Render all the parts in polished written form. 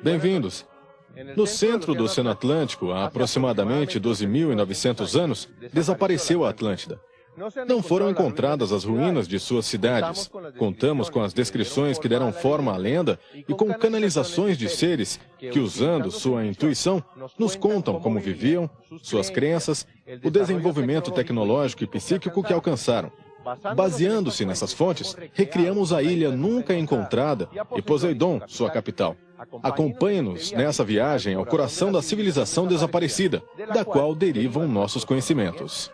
Bem-vindos. No centro do Oceano Atlântico, há aproximadamente 12.900 anos, desapareceu a Atlântida. Não foram encontradas as ruínas de suas cidades. Contamos com as descrições que deram forma à lenda e com canalizações de seres que, usando sua intuição, nos contam como viviam, suas crenças, o desenvolvimento tecnológico e psíquico que alcançaram. Baseando-se nessas fontes, recriamos a ilha nunca encontrada e Poseidon, sua capital. Acompanhe-nos nessa viagem ao coração da civilização desaparecida, da qual derivam nossos conhecimentos.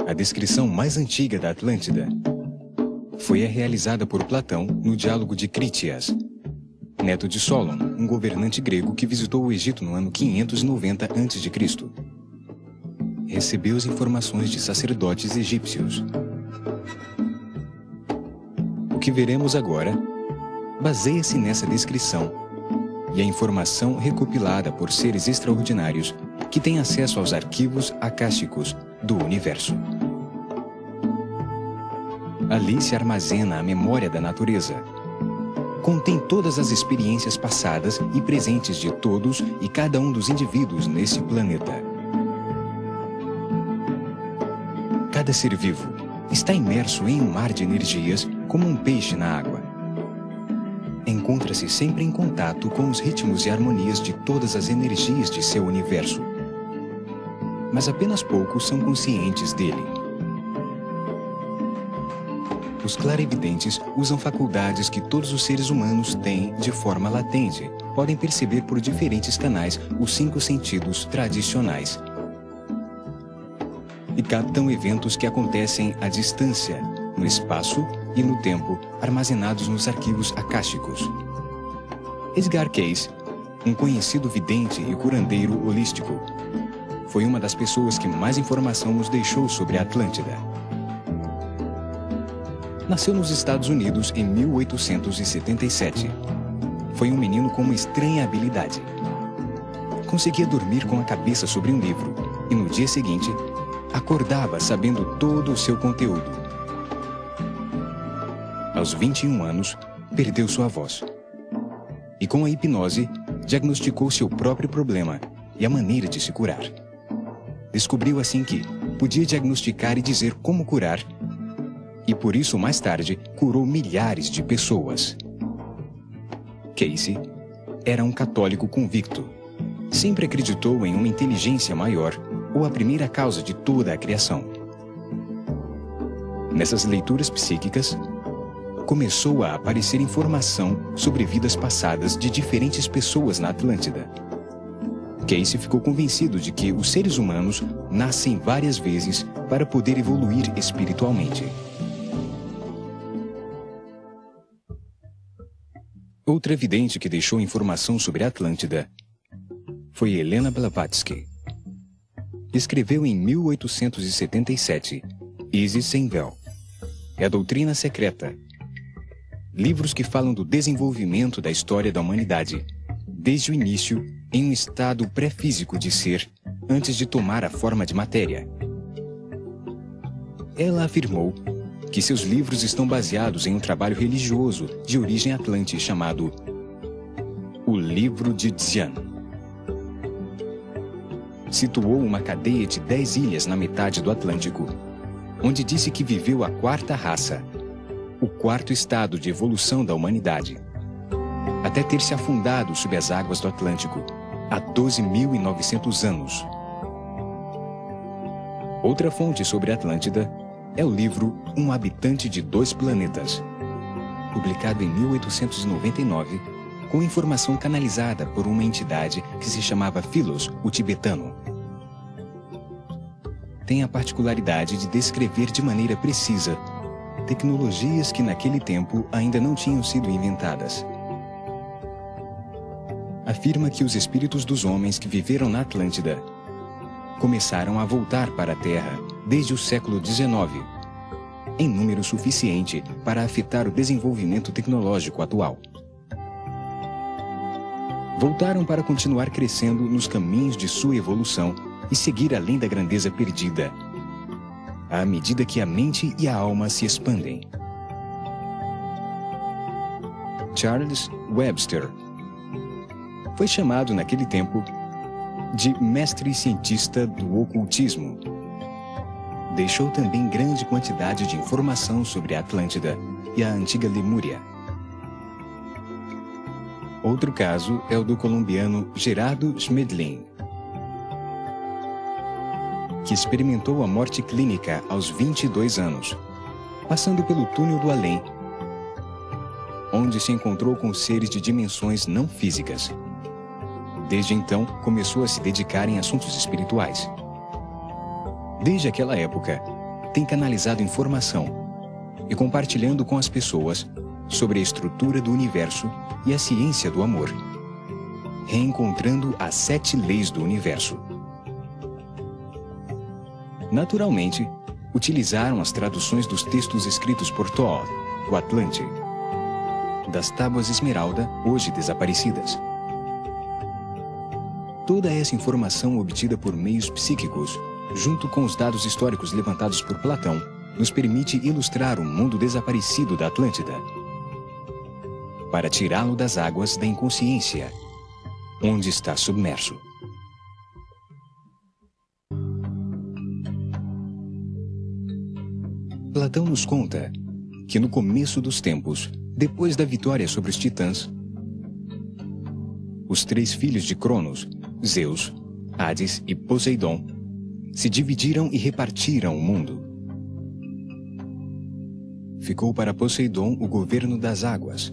A descrição mais antiga da Atlântida foi a realizada por Platão no Diálogo de Crítias, neto de Solon, um governante grego que visitou o Egito no ano 590 a.C. Recebeu as informações de sacerdotes egípcios. O que veremos agora baseia-se nessa descrição e a informação recopilada por seres extraordinários que têm acesso aos arquivos acásticos do universo. Ali se armazena a memória da natureza. Contém todas as experiências passadas e presentes de todos e cada um dos indivíduos nesse planeta. Cada ser vivo está imerso em um mar de energias como um peixe na água. Encontra-se sempre em contato com os ritmos e harmonias de todas as energias de seu universo. Mas apenas poucos são conscientes dele. Os clarividentes usam faculdades que todos os seres humanos têm de forma latente. Podem perceber por diferentes canais os 5 sentidos tradicionais. E captam eventos que acontecem à distância, no espaço e no tempo, armazenados nos arquivos acásticos. Edgar Cayce, um conhecido vidente e curandeiro holístico, foi uma das pessoas que mais informação nos deixou sobre a Atlântida. Nasceu nos Estados Unidos em 1877. Foi um menino com uma estranha habilidade. Conseguia dormir com a cabeça sobre um livro e no dia seguinte acordava sabendo todo o seu conteúdo. Aos 21 anos, perdeu sua voz. E com a hipnose, diagnosticou seu próprio problema e a maneira de se curar. Descobriu assim que podia diagnosticar e dizer como curar, e por isso, mais tarde, curou milhares de pessoas. Cayce era um católico convicto. Sempre acreditou em uma inteligência maior ou a primeira causa de toda a criação. Nessas leituras psíquicas, começou a aparecer informação sobre vidas passadas de diferentes pessoas na Atlântida. Cayce ficou convencido de que os seres humanos nascem várias vezes para poder evoluir espiritualmente. Outra vidente que deixou informação sobre a Atlântida foi Helena Blavatsky. Escreveu em 1877 Isis Sem Véu e a Doutrina Secreta, livros que falam do desenvolvimento da história da humanidade, desde o início em um estado pré-físico de ser, antes de tomar a forma de matéria. Ela afirmou que seus livros estão baseados em um trabalho religioso de origem atlante chamado O Livro de Dzyan. Situou uma cadeia de 10 ilhas na metade do Atlântico, onde disse que viveu a 4ª raça, o 4º estado de evolução da humanidade, até ter se afundado sob as águas do Atlântico há 12.900 anos. Outra fonte sobre a Atlântida é o livro Um Habitante de 2 Planetas, publicado em 1899, com informação canalizada por uma entidade que se chamava Philos, o tibetano. Tem a particularidade de descrever de maneira precisa tecnologias que naquele tempo ainda não tinham sido inventadas. Afirma que os espíritos dos homens que viveram na Atlântida começaram a voltar para a Terra desde o século XIX, em número suficiente para afetar o desenvolvimento tecnológico atual. Voltaram para continuar crescendo nos caminhos de sua evolução e seguir além da grandeza perdida, à medida que a mente e a alma se expandem. Charles Webster. Foi chamado naquele tempo de mestre cientista do ocultismo. Deixou também grande quantidade de informação sobre a Atlântida e a antiga Lemúria. Outro caso é o do colombiano Gerardo Schmedlin, que experimentou a morte clínica aos 22 anos, passando pelo túnel do além, onde se encontrou com seres de dimensões não físicas. Desde então, começou a se dedicar em assuntos espirituais. Desde aquela época, tem canalizado informação e compartilhando com as pessoas sobre a estrutura do universo e a ciência do amor, reencontrando as 7 leis do universo. Naturalmente, utilizaram as traduções dos textos escritos por Thoth, o Atlante, das Tábuas Esmeralda, hoje desaparecidas. Toda essa informação obtida por meios psíquicos, junto com os dados históricos levantados por Platão, nos permite ilustrar o mundo desaparecido da Atlântida, para tirá-lo das águas da inconsciência, onde está submerso. Platão nos conta que no começo dos tempos, depois da vitória sobre os titãs, os 3 filhos de Cronos, Zeus, Hades e Poseidon, se dividiram e repartiram o mundo. Ficou para Poseidon o governo das águas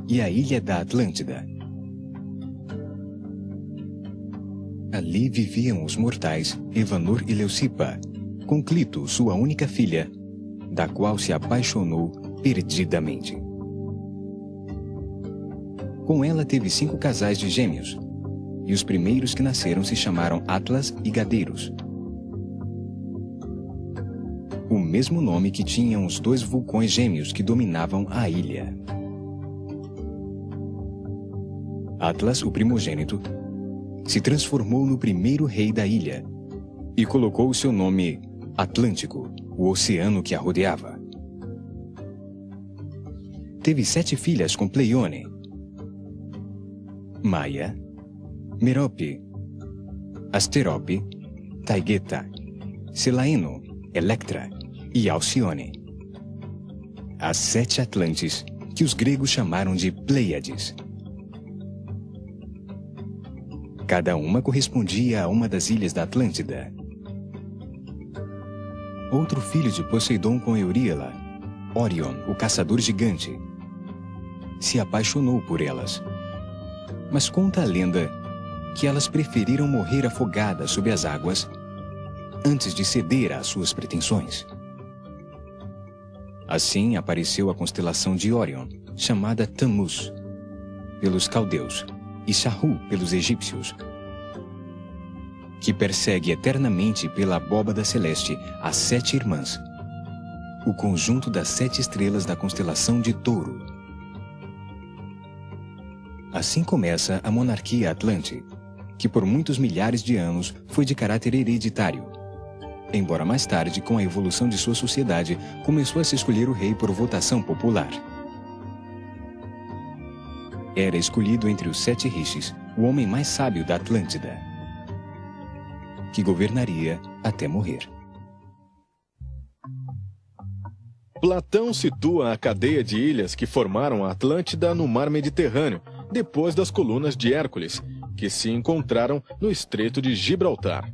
e a ilha da Atlântida. Ali viviam os mortais Evanor e Leucipa, com Clito, sua única filha, da qual se apaixonou perdidamente. Com ela teve 5 casais de gêmeos, e os primeiros que nasceram se chamaram Atlas e Gadeiros, o mesmo nome que tinham os 2 vulcões gêmeos que dominavam a ilha. Atlas, o primogênito, se transformou no primeiro rei da ilha e colocou o seu nome Atlântico, o oceano que a rodeava. Teve 7 filhas com Pleione: Maia, Merope, Asterope, Taigeta, Selaeno, Electra e Alcione. As 7 Atlantes, que os gregos chamaram de Pleiades. Cada uma correspondia a uma das ilhas da Atlântida. Outro filho de Poseidon com Euríala, Orion, o caçador gigante, se apaixonou por elas. Mas conta a lenda que elas preferiram morrer afogadas sob as águas antes de ceder às suas pretensões. Assim apareceu a constelação de Orion, chamada Tammuz pelos caldeus e Shahu pelos egípcios, que persegue eternamente pela abóbada celeste as 7 irmãs, o conjunto das 7 estrelas da constelação de Touro. Assim começa a monarquia Atlante, que por muitos milhares de anos foi de caráter hereditário, embora mais tarde, com a evolução de sua sociedade, começou a se escolher o rei por votação popular. Era escolhido entre os 7 rishis o homem mais sábio da Atlântida, que governaria até morrer. Platão situa a cadeia de ilhas que formaram a Atlântida no mar Mediterrâneo, depois das colunas de Hércules, que se encontraram no Estreito de Gibraltar.